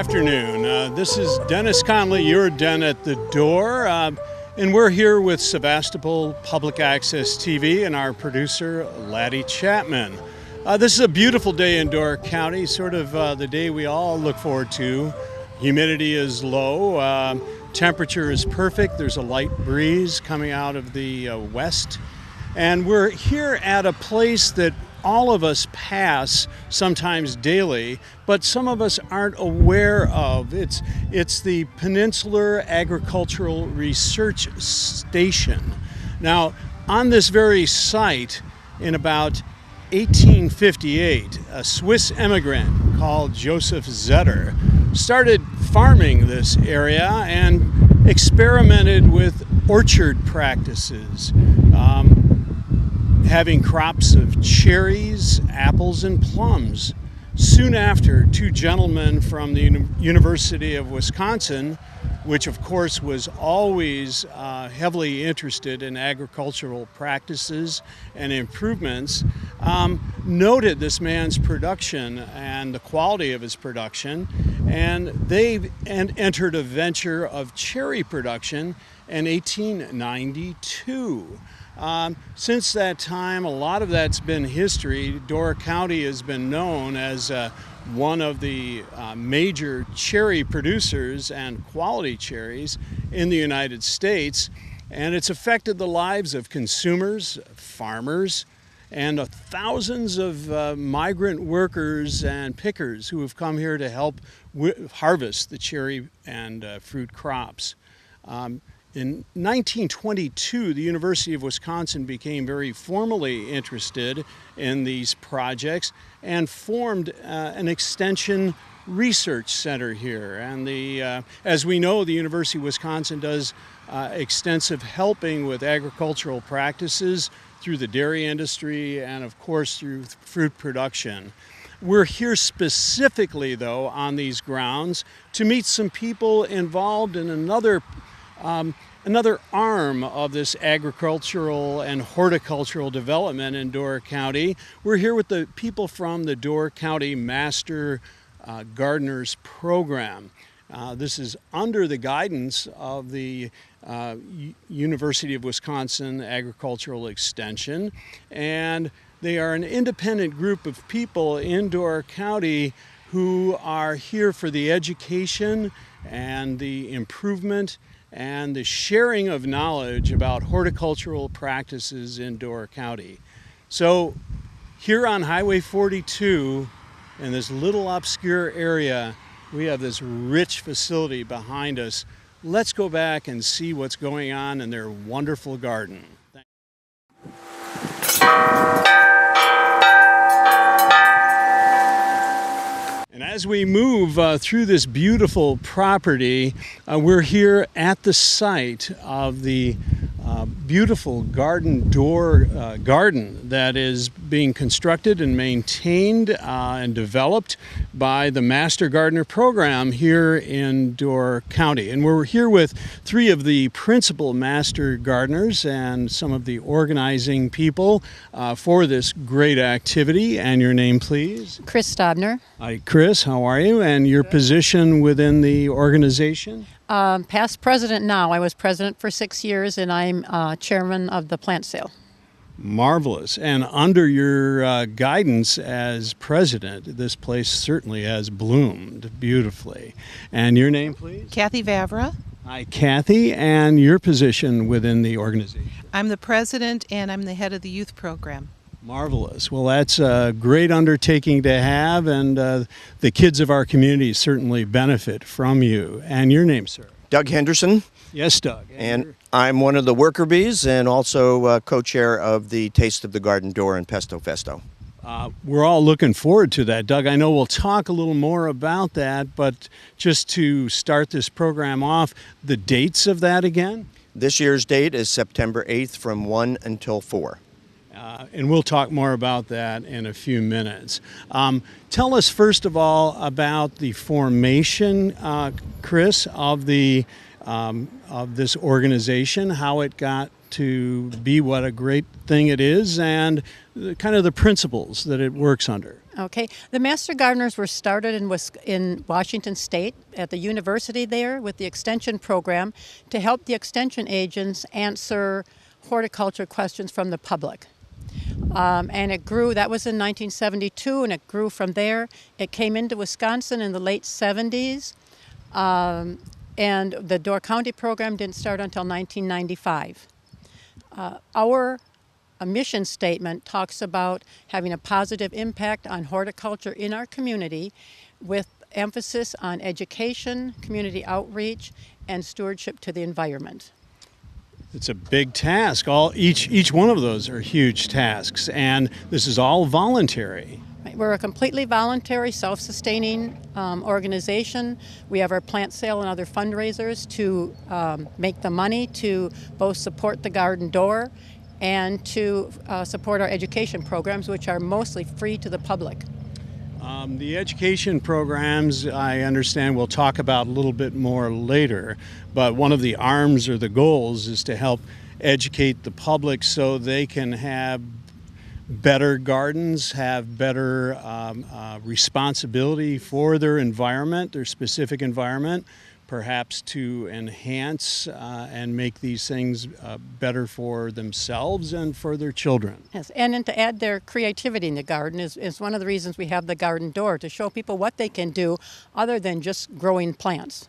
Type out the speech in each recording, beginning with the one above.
afternoon. This is Dennis Connolly, your Den at the Door, and we're here with Sevastopol Public Access TV and our producer, Laddie Chapman. This is a beautiful day in Door County, sort of the day we all look forward to. Humidity is low, temperature is perfect, there's a light breeze coming out of the west, and we're here at a place that all of us pass sometimes daily, but some of us aren't aware of. It's the Peninsular Agricultural Research Station. Now, on this very site, in about 1858, a Swiss immigrant called Joseph Zetter started farming this area and experimented with orchard practices. Having crops of cherries, apples, and plums. Soon after, two gentlemen from the University of Wisconsin, which of course was always heavily interested in agricultural practices and improvements, noted this man's production and the quality of his production, and they entered a venture of cherry production in 1892. Since that time, a lot of that's been history. Door County has been known as one of the major cherry producers and quality cherries in the United States, and it's affected the lives of consumers, farmers, and thousands of migrant workers and pickers who have come here to help harvest the cherry and fruit crops. In 1922, the University of Wisconsin became very formally interested in these projects and formed an extension research center here. And as we know, the University of Wisconsin does extensive helping with agricultural practices through the dairy industry and, of course, through fruit production. We're here specifically, though, on these grounds to meet some people involved in another arm of this agricultural and horticultural development in Door County. We're here with the people from the Door County Master Gardeners Program. This is under the guidance of the University of Wisconsin Agricultural Extension, and they are an independent group of people in Door County who are here for the education and the improvement and the sharing of knowledge about horticultural practices in Door County. So here on Highway 42, in this little obscure area, we have this rich facility behind us. Let's go back and see what's going on in their wonderful garden. And as we move through this beautiful property, we're here at the site of the beautiful garden that is being constructed and maintained and developed by the Master Gardener Program here in Door County. And we're here with three of the principal Master Gardeners and some of the organizing people for this great activity. And your name, please? Chris Daubner. Hi, Chris. How are you? And your position within the organization? Past president now. I was president for 6 years, and I'm chairman of the plant sale. Marvelous. And under your guidance as president, this place certainly has bloomed beautifully. And your name, please? Kathie Vavra. Hi, Kathie. And your position within the organization? I'm the president, and I'm the head of the youth program. Marvelous. Well, that's a great undertaking to have, and the kids of our community certainly benefit from you. And your name, sir? Doug Henderson. Yes, Doug. And I'm one of the worker bees and also co-chair of the Taste of the Garden Door and Pesto Festo. We're all looking forward to that, Doug. I know we'll talk a little more about that, but just to start this program off, the dates of that again? This year's date is September 8th from 1 until 4. And we'll talk more about that in a few minutes. Tell us, first of all, about the formation, Chris, of this organization, how it got to be what a great thing it is, and kind of the principles that it works under. Okay, the Master Gardeners were started in Washington State at the university there with the extension program to help the extension agents answer horticulture questions from the public. And it grew, that was in 1972, and it grew from there. It came into Wisconsin in the late 70s, and the Door County program didn't start until 1995. Our mission statement talks about having a positive impact on horticulture in our community with emphasis on education, community outreach, and stewardship to the environment. It's a big task. Each one of those are huge tasks, and this is all voluntary. Right. We're a completely voluntary, self-sustaining organization. We have our plant sale and other fundraisers to make the money to both support the garden door and to support our education programs, which are mostly free to the public. The education programs, I understand, we'll talk about a little bit more later, but one of the arms or the goals is to help educate the public so they can have better gardens, have better responsibility for their environment, their specific environment, perhaps to enhance and make these things better for themselves and for their children. Yes, and then to add their creativity in the garden is one of the reasons we have the garden door, to show people what they can do other than just growing plants.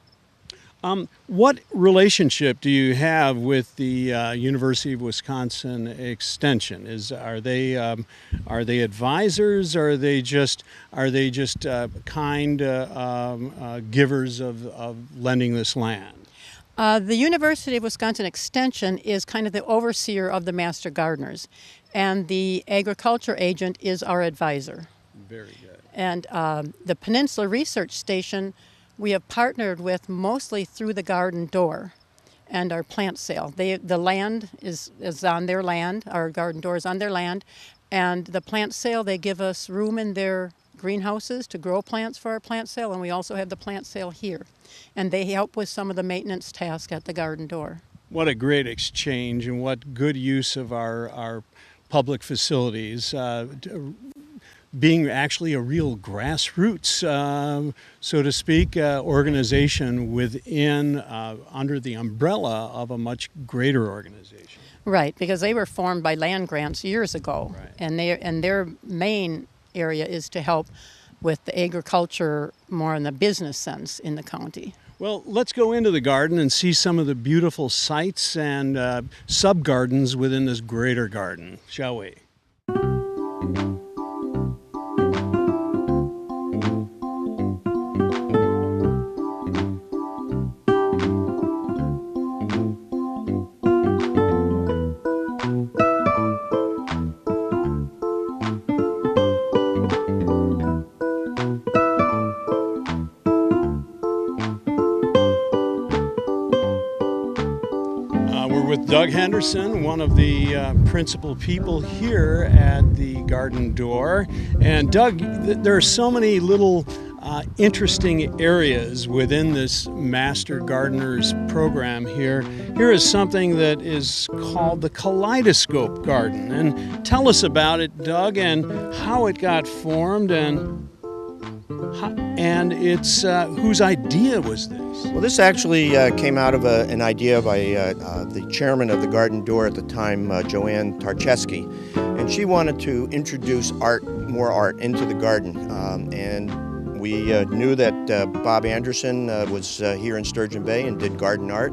What relationship do you have with the University of Wisconsin Extension? Are they advisors? Or are they just kind givers of lending this land? The University of Wisconsin Extension is kind of the overseer of the Master Gardeners, and the agriculture agent is our advisor. Very good. And the Peninsula Research Station we have partnered with mostly through the garden door and our plant sale. The land is on their land, our garden door is on their land, and the plant sale, they give us room in their greenhouses to grow plants for our plant sale, and we also have the plant sale here. And they help with some of the maintenance tasks at the garden door. What a great exchange, and what good use of our public facilities. Being actually a real grassroots, so to speak, organization within, under the umbrella of a much greater organization. Right, because they were formed by land grants years ago, Right. and their main area is to help with the agriculture more in the business sense in the county. Well, let's go into the garden and see some of the beautiful sites and sub-gardens within this greater garden, shall we? With Doug Henderson, one of the principal people here at the garden door. And Doug, there are so many little interesting areas within this Master Gardeners program here. Here is something that is called the Kaleidoscope Garden. And tell us about it, Doug, and how it got formed and it's whose idea was this? Well, this actually came out of an idea by the chairman of the garden door at the time, Joanne Tarcheski, and she wanted to introduce more art into the garden. And we knew that Bob Anderson was here in Sturgeon Bay and did garden art,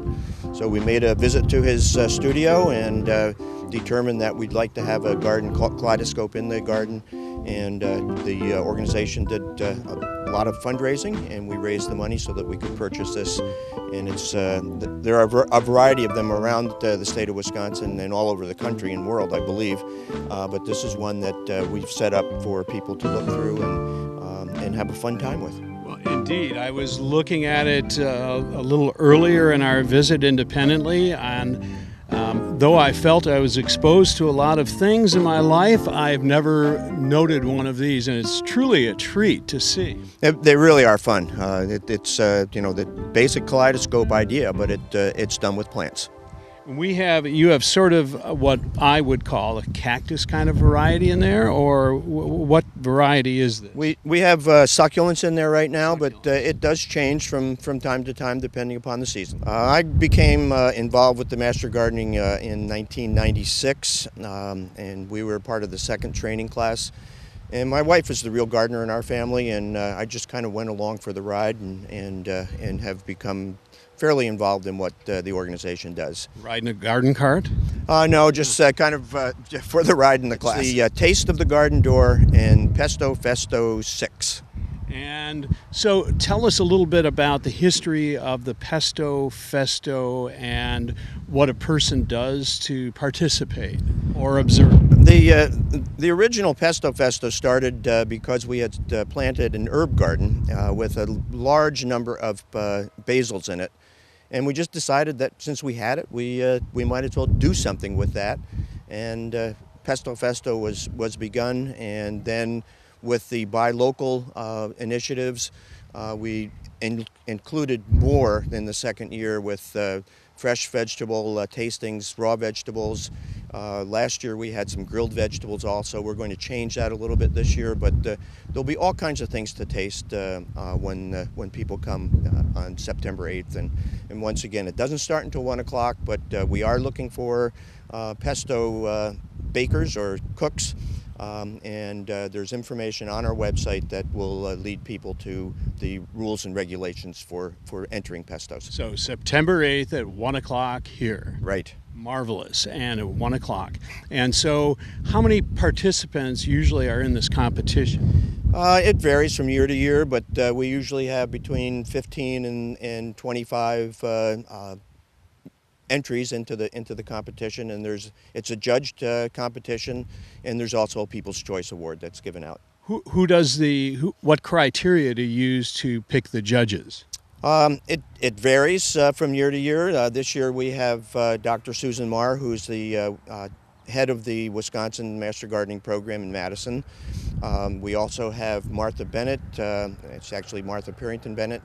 so we made a visit to his studio and determined that we'd like to have a garden kaleidoscope in the garden. And the organization did a lot of fundraising, and we raised the money so that we could purchase this. And it's there are a variety of them around the state of Wisconsin and all over the country and world, I believe. But this is one that we've set up for people to look through and have a fun time with. Well, indeed, I was looking at it a little earlier in our visit independently, and though I felt I was exposed to a lot of things in my life, I've never noted one of these, and it's truly a treat to see. They really are fun. It's the basic kaleidoscope idea, but it's done with plants. You have sort of what I would call a cactus kind of variety in there, or what variety is this? We have succulents in there right now, but it does change from time to time depending upon the season. I became involved with the Master Gardening in 1996, and we were part of the second training class. And my wife is the real gardener in our family, and I just kind of went along for the ride and have become fairly involved in what the organization does. Riding a garden cart? No, just kind of for the ride in the class. The Taste of the Garden Door and Pesto Festo 6. And so tell us a little bit about the history of the Pesto Festo and what a person does to participate or observe. The original Pesto Festo started because we had planted an herb garden with a large number of basils in it. And we just decided that since we had it, we might as well do something with that. And Pesto Festo was begun, and then with the buy local initiatives, we included more in the second year with fresh vegetable tastings, raw vegetables. Last year we had some grilled vegetables also. We're going to change that a little bit this year, but there'll be all kinds of things to taste when people come on September 8th. And once again, it doesn't start until 1 o'clock, but we are looking for pesto bakers or cooks. And there's information on our website that will lead people to the rules and regulations for entering pestos. So September 8th at 1 o'clock here. Right. Marvelous. And at 1 o'clock. And so how many participants usually are in this competition? It varies from year to year, but we usually have between 15 and 25 entries into the competition, and it's a judged competition, and there's also a People's Choice Award that's given out. What criteria do you use to pick the judges? It varies from year to year. This year we have Dr. Susan Marr, who's the head of the Wisconsin Master Gardening Program in Madison. We also have Martha Bennett. It's actually Martha Perrington Bennett.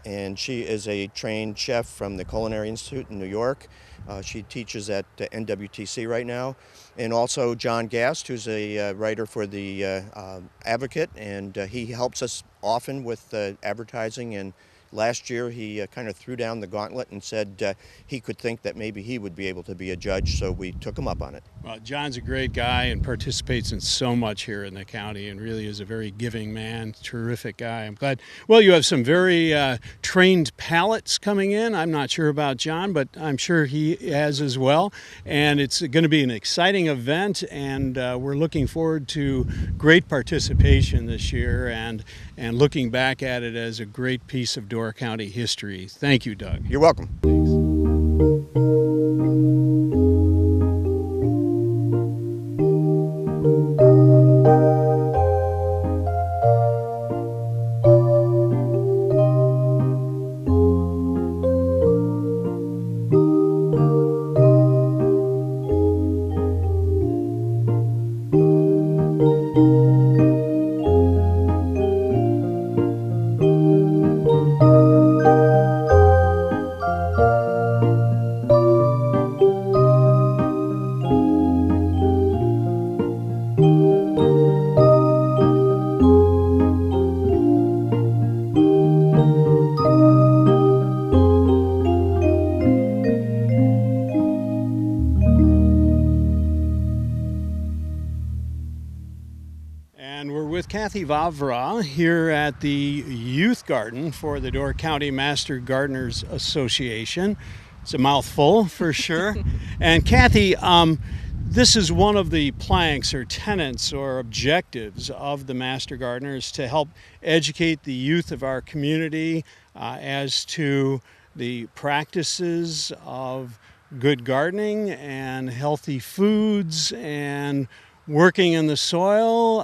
And she is a trained chef from the Culinary Institute in New York. She teaches at NWTC right now. And also John Gast, who's a writer for the Advocate, and he helps us often with advertising. And last year he kind of threw down the gauntlet and said he could think that maybe he would be able to be a judge, so we took him up on it. Well, John's a great guy and participates in so much here in the county and really is a very giving man, terrific guy. I'm glad. Well, you have some very trained palates coming in. I'm not sure about John, but I'm sure he has as well. And it's going to be an exciting event, and we're looking forward to great participation this year and looking back at it as a great piece of Door County history. Thank you, Doug. You're welcome. Kathie Vavra here at the Youth Garden for the Door County Master Gardeners Association. It's a mouthful for sure. And Kathie, this is one of the planks or tenets or objectives of the Master Gardeners to help educate the youth of our community as to the practices of good gardening and healthy foods and working in the soil.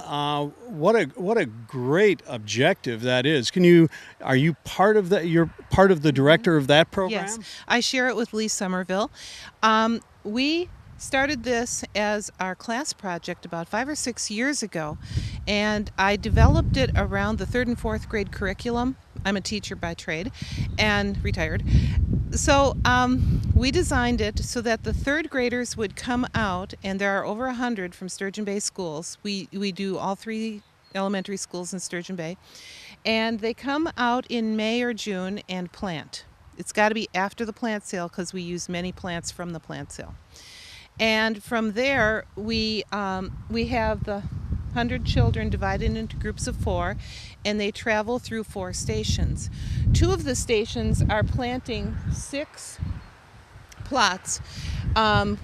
What a great objective that is. Are you part of that? You're part of the director of that program? Yes, I share it with Lee Somerville. We started this as our class project about 5 or 6 years ago, and I developed it around the 3rd and 4th grade curriculum I'm a teacher by trade and retired. So we designed it so that the third graders would come out, and there are over 100 from Sturgeon Bay schools. We do all 3 elementary schools in Sturgeon Bay. And they come out in May or June and plant. It's got to be after the plant sale because we use many plants from the plant sale. And from there, we have the 100 children divided into groups of 4, and they travel through 4 stations. 2 of the stations are planting 6 plots.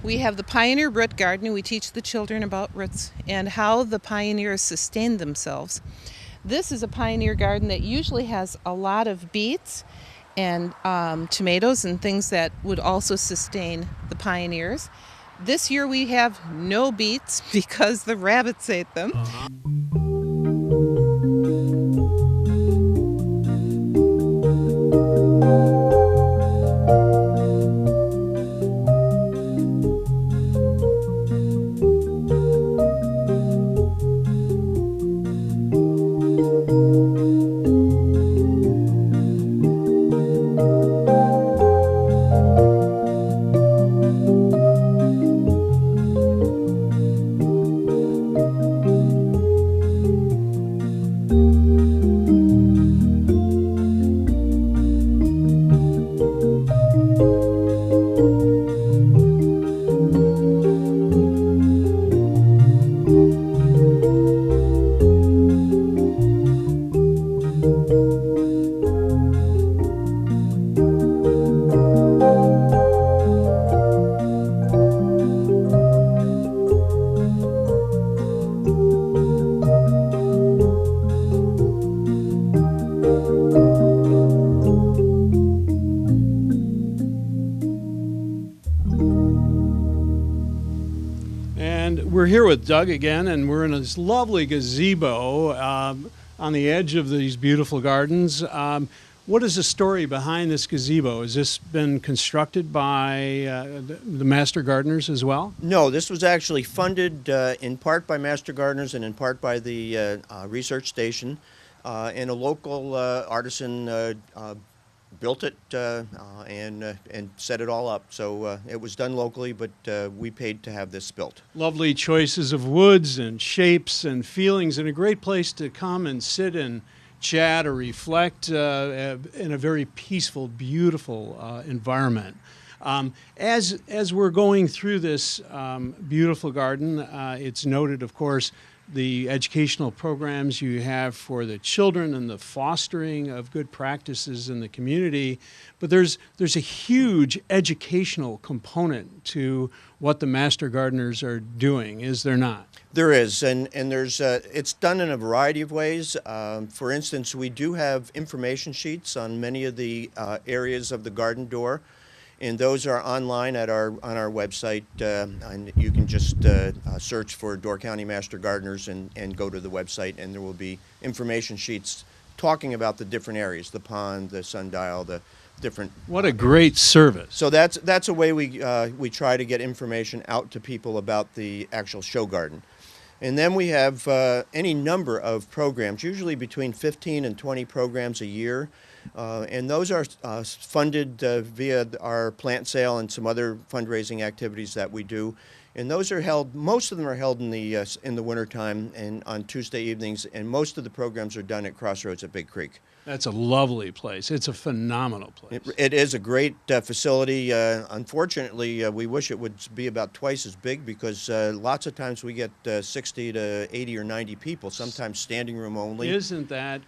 We have the Pioneer Root Garden, and we teach the children about roots and how the pioneers sustained themselves. This is a pioneer garden that usually has a lot of beets and tomatoes and things that would also sustain the pioneers. This year we have no beets because the rabbits ate them. We're here with Doug again, and we're in this lovely gazebo on the edge of these beautiful gardens. What is the story behind this gazebo? Has this been constructed by the Master Gardeners as well? No, this was actually funded in part by Master Gardeners and in part by the research station. And a local artisan built it and set it all up. So it was done locally, but we paid to have this built. Lovely choices of woods and shapes and feelings, and a great place to come and sit and chat or reflect in a very peaceful, beautiful environment. As we're going through this beautiful garden, it's noted, of course, the educational programs you have for the children and the fostering of good practices in the community, but there's a huge educational component to what the Master Gardeners are doing, is there not? There is, and there's it's done in a variety of ways. For instance, we do have information sheets on many of the areas of the garden door, and those are online on our website, and you can just search for Door County Master Gardeners and go to the website, and there will be information sheets talking about the different areas, the pond, the sundial, the different. What a great service! So that's a way we try to get information out to people about the actual show garden. And then we have any number of programs, usually between 15 and 20 programs a year. And those are funded via our plant sale and some other fundraising activities that we do. And those are held, most of them are held in the wintertime and on Tuesday evenings, and most of the programs are done at Crossroads at Big Creek. That's a lovely place. It's a phenomenal place. It is a great facility. Unfortunately, we wish it would be about twice as big because lots of times we get 60 to 80 or 90 people, sometimes standing room only. Isn't that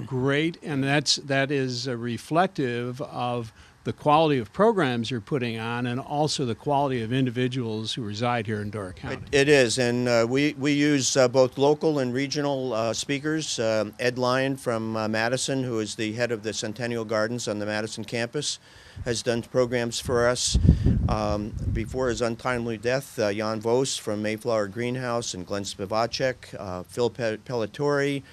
great? And that is reflective of the quality of programs you're putting on and also the quality of individuals who reside here in Door County. It is, and we use both local and regional speakers. Ed Lyon from Madison, who is the head of the Centennial Gardens on the Madison campus, has done programs for us. Before his untimely death, Jan Vos from Mayflower Greenhouse and Glenn Spivacek, Phil Pelletore,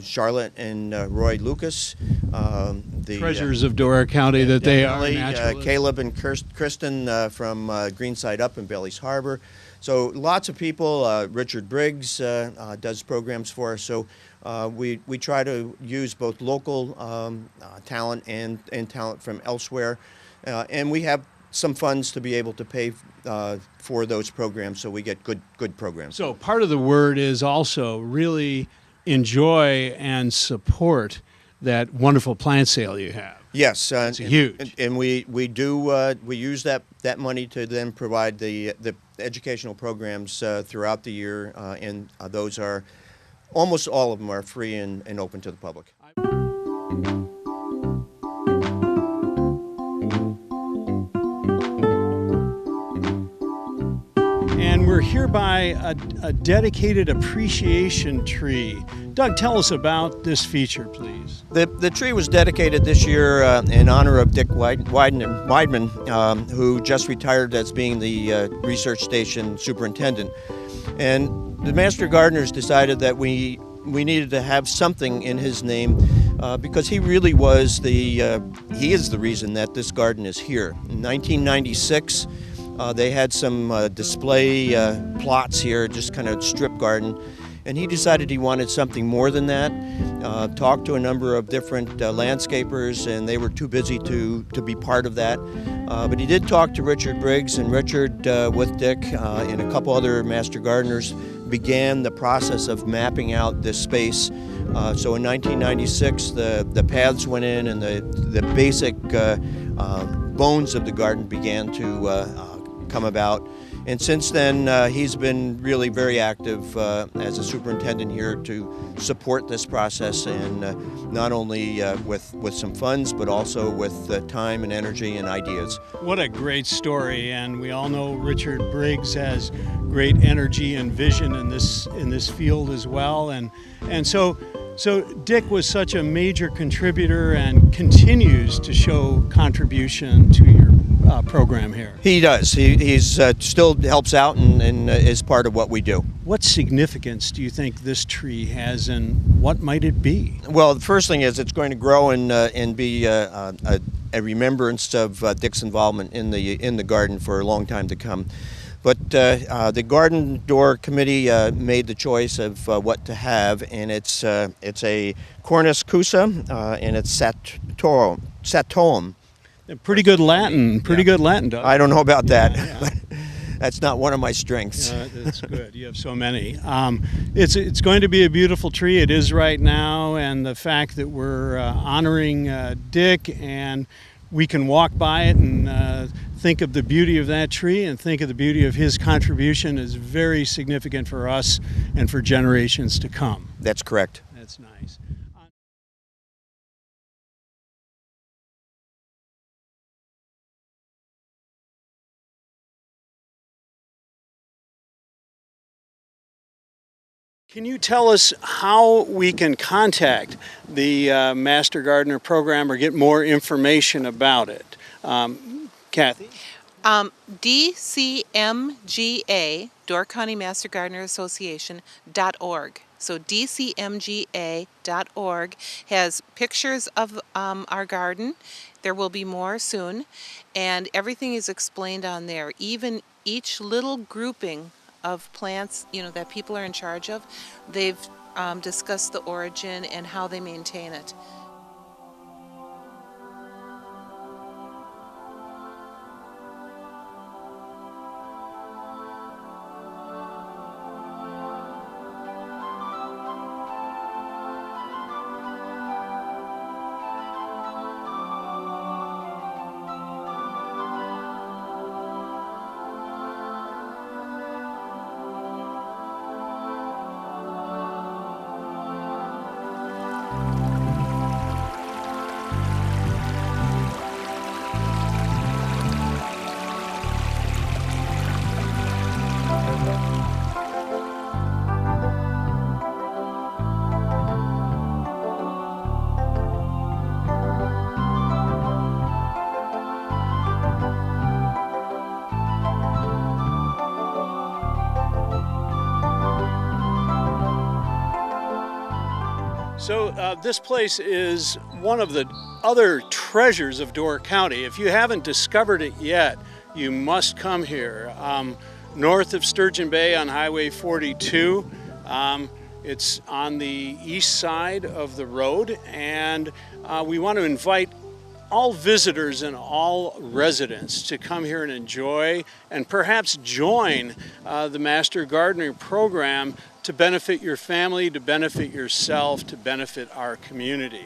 Charlotte and Roy Lucas. The Treasures of Dora County that they are. definitely, Naturalists. Caleb and Kristen from Greenside Up in Bailey's Harbor. So lots of people. Richard Briggs does programs for us. So we try to use both local talent and talent from elsewhere. And we have some funds to be able to pay for those programs, so we get good programs. So part of the word is also really enjoy and support that wonderful plant sale you have. Yes, It's huge. and we use that money to then provide the educational programs throughout the year, and those are almost all of them are free and open to the public. And we're here by a dedicated appreciation tree. Doug, tell us about this feature, please. The tree was dedicated this year in honor of Dick Weidman, who just retired as being the research station superintendent. And the Master Gardeners decided that we needed to have something in his name because he really was he is the reason that this garden is here. In 1996, they had some display plots here, just kind of strip garden, and he decided he wanted something more than that. Talked to a number of different landscapers, and they were too busy to be part of that. But he did talk to Richard Briggs, and Richard, with Dick and a couple other Master Gardeners, began the process of mapping out this space. So in 1996, the paths went in, and the basic bones of the garden began to come about. And since then, he's been really very active as a superintendent here to support this process, and not only with some funds, but also with time and energy and ideas. What a great story, and we all know Richard Briggs has great energy and vision in this field as well, and so Dick was such a major contributor and continues to show contribution to your program here. He does. He's still helps out and is part of what we do. What significance do you think this tree has, and what might it be? Well, the first thing is it's going to grow and be a remembrance of Dick's involvement in the garden for a long time to come. But the Garden Door Committee made the choice of what to have, and it's a Cornus cusa, and it's satum. Pretty good Latin. Good Latin, Doug. I don't know about that. Yeah. That's not one of my strengths. That's good. You have so many. It's going to be a beautiful tree. It is right now, and the fact that we're honoring Dick, and we can walk by it and think of the beauty of that tree and think of the beauty of his contribution is very significant for us and for generations to come. That's correct. That's nice. Can you tell us how we can contact the Master Gardener program or get more information about it? Kathie? DCMGA, Door County Master Gardener Association.org. So DCMGA.org has pictures of our garden. There will be more soon. And everything is explained on there. Even each little grouping of plants, that people are in charge of, they've discussed the origin and how they maintain it. So this place is one of the other treasures of Door County. If you haven't discovered it yet, you must come here. North of Sturgeon Bay on Highway 42. It's on the east side of the road, and we want to invite all visitors and all residents to come here and enjoy and perhaps join the Master Gardener program to benefit your family, to benefit yourself, to benefit our community.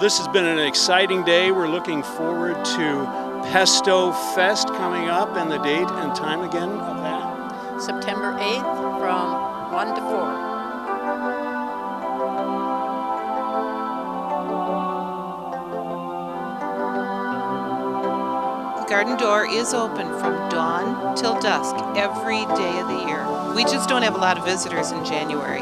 This has been an exciting day. We're looking forward to Pesto Fest coming up, and the date and time again of that? September 8th from 1 to 4. The garden door is open from dawn till dusk every day of the year. We just don't have a lot of visitors in January.